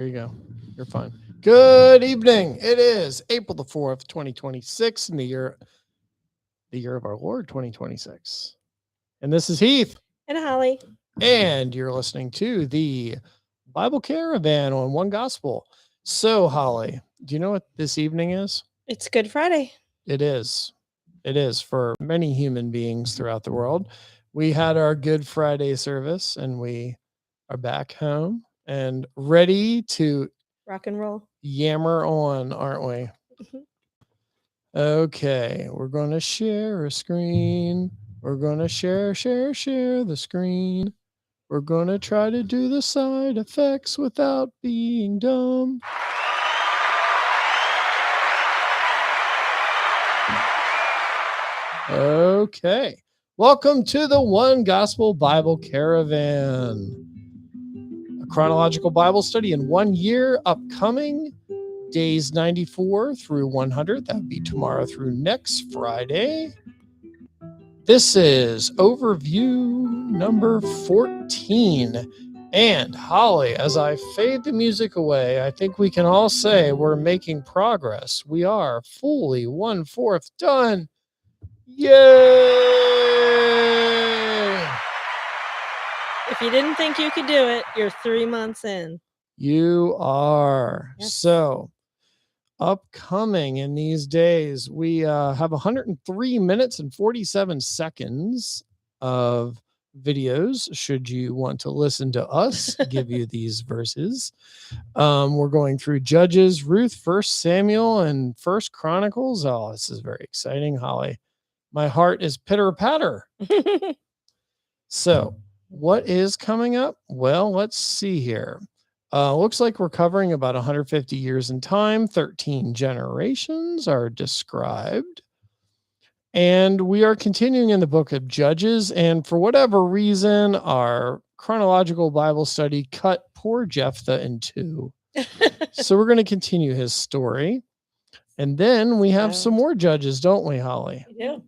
Here you go. You're fine. Good evening. It is April the 4th, 2026, in the year of our Lord 2026. And this is Heath. And Holly. And you're listening to the Bible Caravan on OneGospel. So, Holly, do you know what this evening is? It's Good Friday. It is. It is for many human beings throughout the world. We had our Good Friday service and we are back home and ready to rock and roll. Yammer on, aren't we? Okay, we're going to share a screen. We're going to share the screen. We're going to try to do the side effects without being dumb. Okay. Welcome to the One Gospel Bible Caravan. A chronological Bible study in 1 year upcoming. Days 94 through 100. That would be tomorrow through next Friday. This is overview number 14. And Holly, as I fade the music away, I think we can all say we're making progress. We are fully 1/4 done. Yay! If you didn't think you could do it, you're 3 months in. You are. Yes. So, upcoming in these days, we have 103 minutes and 47 seconds of videos. Should you want to listen to us give you these verses, we're going through Judges, Ruth, First Samuel, and First Chronicles. Oh, this is very exciting, Holly. My heart is pitter patter. So, what is coming up? Well, let's see here. Looks like we're covering about 150 years in time. 13 generations are described. And we are continuing in the book of Judges. And for whatever reason, our chronological Bible study cut poor Jephthah in two. So we're going to continue his story. And then we have some more judges, don't we, Holly? We do.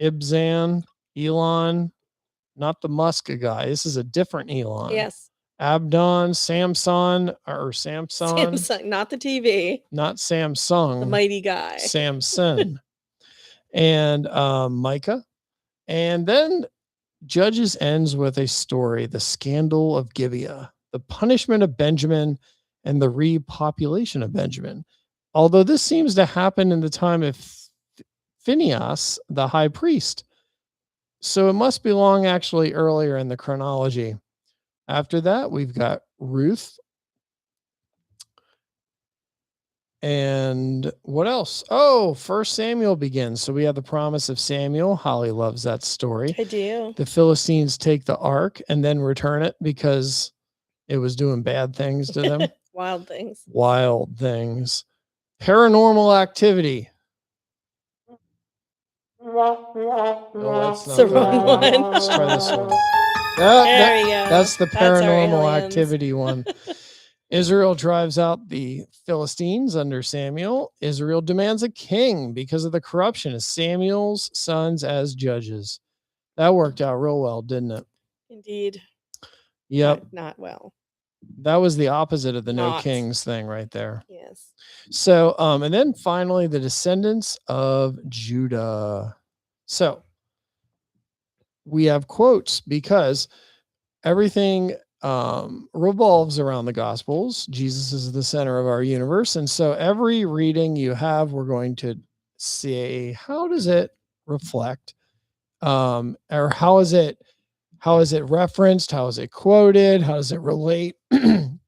Ibzan, Elon, not the Musk guy. This is a different Elon. Yes. Abdon, Samson, not the TV, not Samsung, the mighty guy, Samson, and Micah. And then Judges ends with a story, the scandal of Gibeah, the punishment of Benjamin, and the repopulation of Benjamin. Although this seems to happen in the time of Phinehas, the high priest. So it must belong actually earlier in the chronology. After that, we've got Ruth. And what else? Oh, First Samuel begins. So we have the promise of Samuel. Holly loves that story. I do. The Philistines take the ark and then return it because it was doing bad things to them. Wild things. Wild things. Paranormal activity. Oh, that's the wrong one. Let's try this one. There we go. That's the paranormal activity one. Israel drives out the Philistines under Samuel. Israel demands a king because of the corruption of Samuel's sons as judges. That worked out real well, didn't it? Indeed. Yep. Not well. That was the opposite of the no kings thing right there. Yes. So, and then finally, the descendants of Judah. So, we have quotes because everything revolves around the Gospels. Jesus is the center of our universe. And so every reading you have, we're going to say, how does it reflect? Or how is it referenced? How is it quoted? How does it relate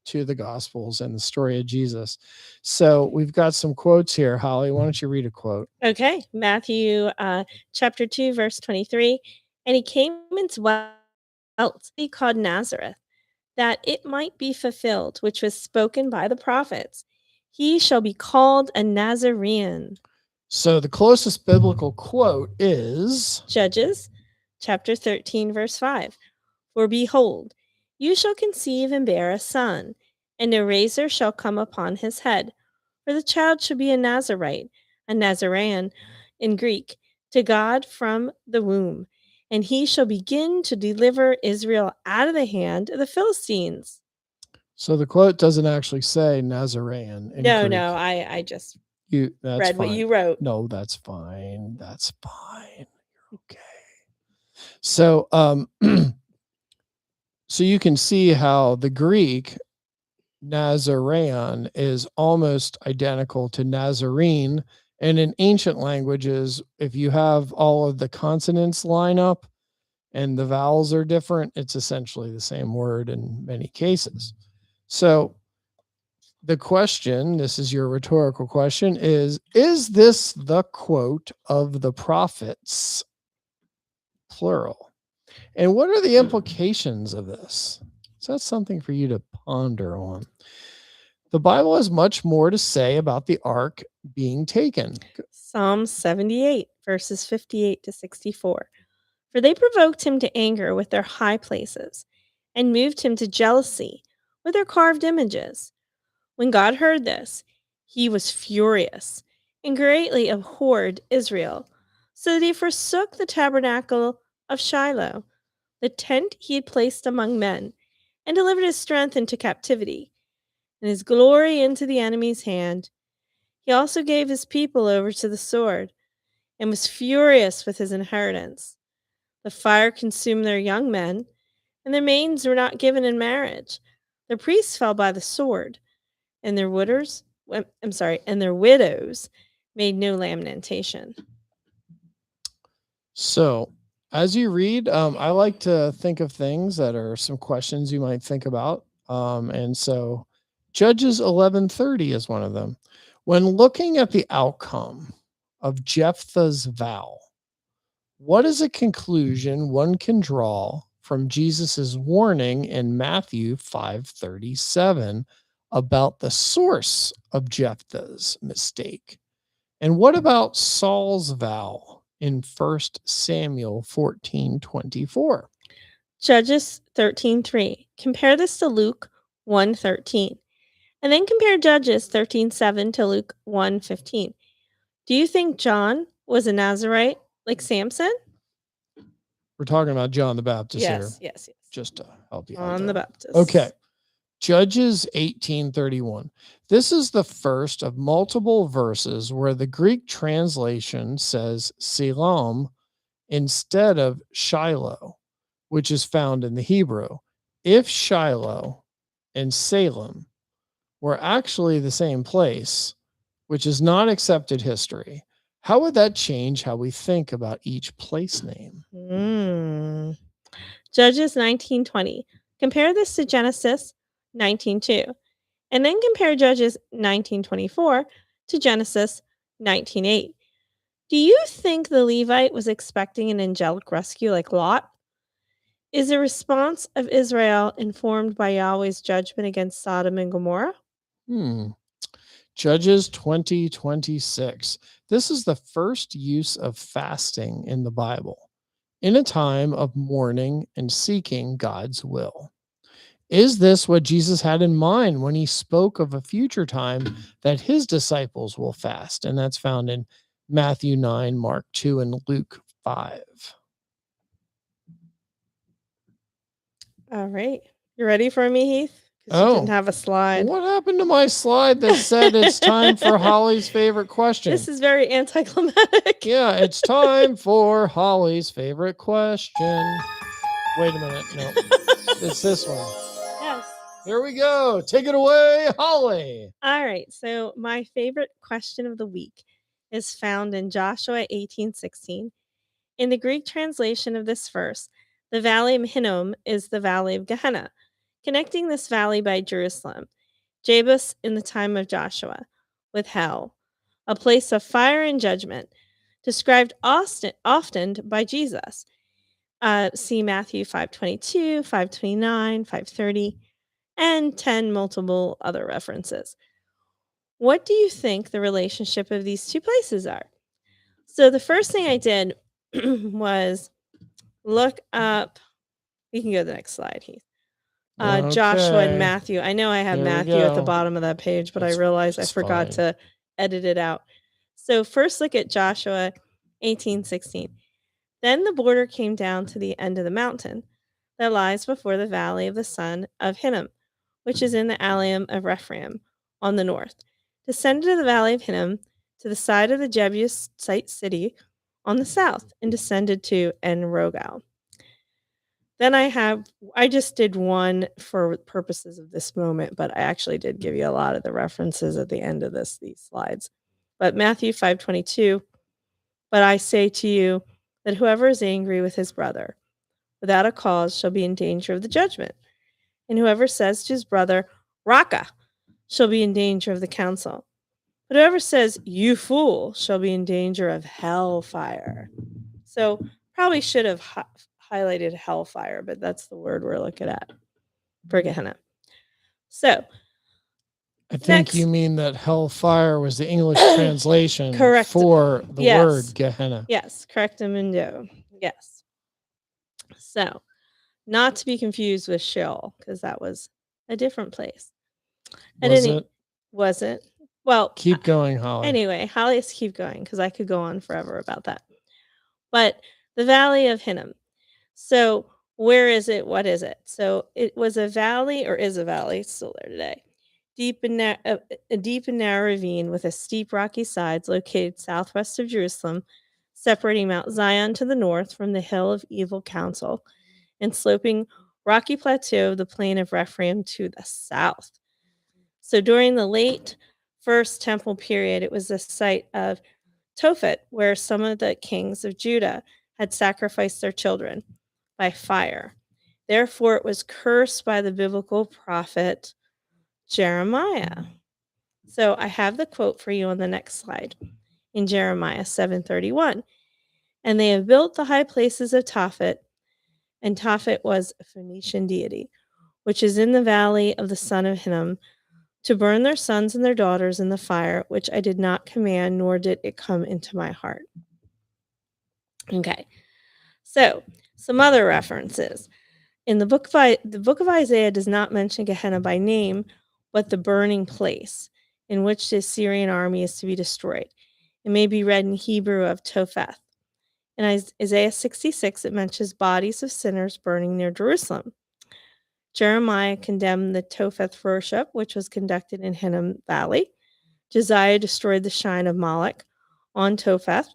to the Gospels and the story of Jesus? So we've got some quotes here. Holly, why don't you read a quote? Okay. Matthew chapter 2, verse 23. And he came into wealth, he called Nazareth, that it might be fulfilled, which was spoken by the prophets. He shall be called a Nazarene. So the closest biblical quote is Judges chapter 13, verse 5. For behold, you shall conceive and bear a son, and a razor shall come upon his head. For the child shall be a Nazarite, a Nazarene in Greek, to God from the womb. And he shall begin to deliver Israel out of the hand of the Philistines. So the quote doesn't actually say Nazarene in No, Greek. no, I just That's read fine. what you wrote. No, that's fine. That's fine. You're okay. So, so you can see how the Greek Nazarean is almost identical to Nazarene. And in ancient languages, if you have all of the consonants line up and the vowels are different, it's essentially the same word in many cases. So the question, this is your rhetorical question, is this the quote of the prophets, plural? And what are the implications of this? So that's something for you to ponder on. The Bible has much more to say about the ark being taken. Psalm 78, verses 58 to 64. For they provoked him to anger with their high places, and moved him to jealousy with their carved images. When God heard this, he was furious, and greatly abhorred Israel, so that he forsook the tabernacle of Shiloh, the tent he had placed among men, and delivered his strength into captivity, and his glory into the enemy's hand. He also gave his people over to the sword, and was furious with his inheritance. The fire consumed their young men, and their maidens were not given in marriage. Their priests fell by the sword, and their widows made no lamentation. So, as you read, I like to think of things that are some questions you might think about. And so, Judges 11:30 is one of them. When looking at the outcome of Jephthah's vow, what is a conclusion one can draw from Jesus's warning in Matthew 5:37 about the source of Jephthah's mistake? And what about Saul's vow in 1 Samuel 14:24? Judges 13:3. Compare this to Luke 1:13, and then compare Judges 13:7 to Luke 1:15. Do you think John was a Nazarite like Samson? We're talking about John the Baptist here, Yes. just to help you out John the there. Baptist. Okay. Judges 18:31. This is the first of multiple verses where the Greek translation says Siloam instead of Shiloh, which is found in the Hebrew. If Shiloh and Salem were actually the same place, which is not accepted history, how would that change how we think about each place name? Judges 19:20. Compare this to Genesis 19:2, and then compare Judges 19:24 to Genesis 19:8. Do you think the Levite was expecting an angelic rescue like Lot? Is the response of Israel informed by Yahweh's judgment against Sodom and Gomorrah? Judges 20:26. This is the first use of fasting in the Bible, in a time of mourning and seeking God's will. Is this what Jesus had in mind when he spoke of a future time that his disciples will fast? And that's found in Matthew 9, Mark 2, and Luke 5. All right. You ready for me, Heath? Because you didn't have a slide. What happened to my slide that said it's time for Holly's favorite question? This is very anticlimactic. Yeah, it's time for Holly's favorite question. Wait a minute. No, it's this one. Yes. Here we go. Take it away, Holly. All right. So my favorite question of the week is found in Joshua 18:16. In the Greek translation of this verse, the valley of Hinnom is the valley of Gehenna, connecting this valley by Jerusalem, Jebus in the time of Joshua, with hell, a place of fire and judgment, described often by Jesus. See Matthew 5:22, 5:29, 5:30, and 10 multiple other references. What do you think the relationship of these two places are? So the first thing I did was look up. You can go to the next slide, Heath. Joshua and Matthew. I know I have Matthew at the bottom of that page, but I realized I forgot to edit it out. So first look at Joshua 18:16. Then the border came down to the end of the mountain that lies before the valley of the son of Hinnom, which is in the Allium of Rephaim on the north, descended to the valley of Hinnom to the side of the Jebusite city on the south, and descended to En Rogel. Then I just did one for purposes of this moment, but I actually did give you a lot of the references at the end of these slides. But Matthew 5:22, but I say to you that whoever is angry with his brother without a cause shall be in danger of the judgment. And whoever says to his brother, Raka, shall be in danger of the council. But whoever says, you fool, shall be in danger of hellfire. So probably should have highlighted hellfire, but that's the word we're looking at for Gehenna. So I think you mean that hellfire was the English translation for the word Gehenna. Yes, correctamundo. Yes. So, not to be confused with Sheol, because that was a different place. Was it? Well, keep going, Holly. Anyway, Holly's keep going, because I could go on forever about that. But the Valley of Hinnom. So, where is it? What is it? So, it was a valley, or is a valley, it's still there today. A deep and narrow ravine with a steep rocky sides located southwest of Jerusalem, separating Mount Zion to the north from the hill of evil counsel, and sloping rocky plateau of the plain of Rephaim to the south. So during the late First Temple period, it was the site of Tophet, where some of the kings of Judah had sacrificed their children by fire. Therefore, it was cursed by the biblical prophet Jeremiah. So I have the quote for you on the next slide in Jeremiah 7:31. And they have built the high places of Tophet, and Tophet was a Phoenician deity, which is in the valley of the son of Hinnom, to burn their sons and their daughters in the fire, which I did not command, nor did it come into my heart. Okay, so some other references. In the book of Isaiah does not mention Gehenna by name, but the burning place in which the Assyrian army is to be destroyed. It may be read in Hebrew of Topheth. In Isaiah 66, it mentions bodies of sinners burning near Jerusalem. Jeremiah condemned the Topheth worship, which was conducted in Hinnom Valley. Josiah destroyed the shrine of Moloch on Topheth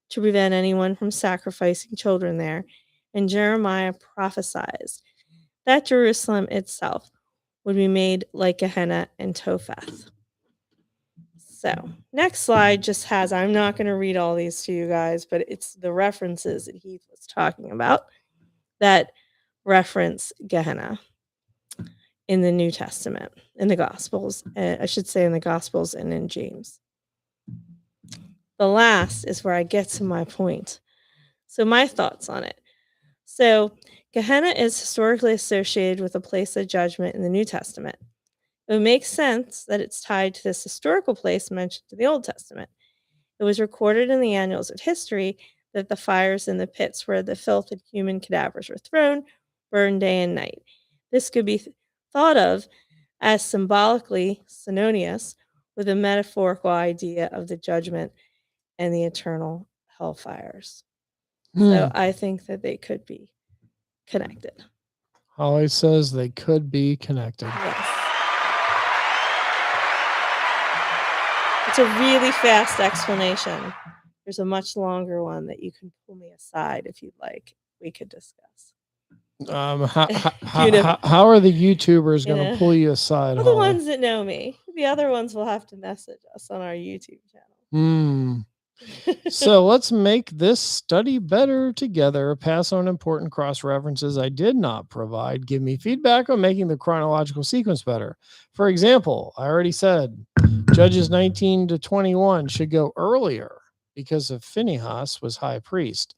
to prevent anyone from sacrificing children there. And Jeremiah prophesies that Jerusalem itself would be made like Gehenna and Topheth. So, next slide just has, I'm not going to read all these to you guys, but it's the references that Heath was talking about that reference Gehenna in the New Testament, in the Gospels. I should say in the Gospels and in James. The last is where I get to my point. So, my thoughts on it. So, Gehenna is historically associated with a place of judgment in the New Testament. It would make sense that it's tied to this historical place mentioned in the Old Testament. It was recorded in the annals of history that the fires in the pits where the filth and human cadavers were thrown burned day and night. This could be thought of as symbolically synonymous with the metaphorical idea of the judgment and the eternal hellfires. So I think that they could be connected. Holly says they could be connected. Yes. It's a really fast explanation. There's a much longer one that you can pull me aside if you'd like. We could discuss. How are the YouTubers going to pull you aside? Well, the ones that know me. The other ones will have to message us on our YouTube channel. So let's make this study better together. Pass on important cross references I did not provide. Give me feedback on making the chronological sequence better. For example, I already said Judges 19 to 21 should go earlier because of Phinehas was high priest.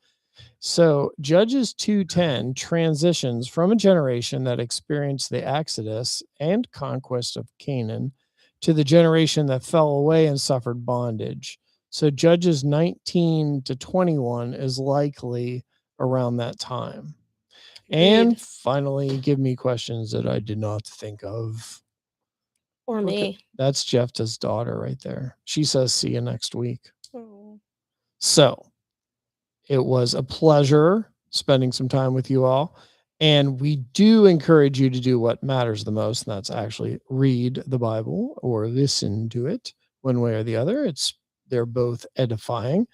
So Judges 2:10 transitions from a generation that experienced the exodus and conquest of Canaan to the generation that fell away and suffered bondage. So Judges 19 to 21 is likely around that time. And finally, give me questions that I did not think of. Or me. That's Jephthah's daughter right there. She says, see you next week. Oh. So it was a pleasure spending some time with you all. And we do encourage you to do what matters the most, and that's actually read the Bible or listen to it one way or the other. They're both edifying.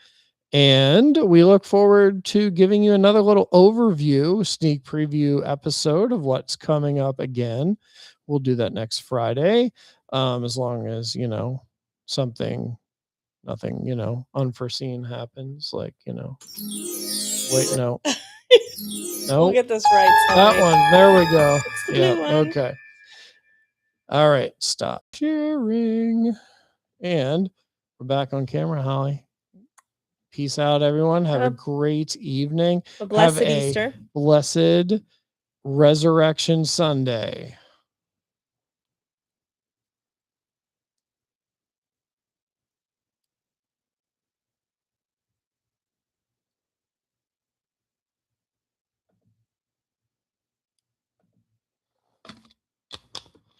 And we look forward to giving you another little overview, sneak preview episode of what's coming up again. We'll do that next Friday, as long as, nothing, unforeseen happens. Like, wait, no. We'll get this right. That one. There we go. It's the Yeah. new one. Okay. All right. Stop sharing. And we're back on camera, Holly. Peace out, everyone. Have a great evening. A blessed Have a Easter. blessed Resurrection Sunday.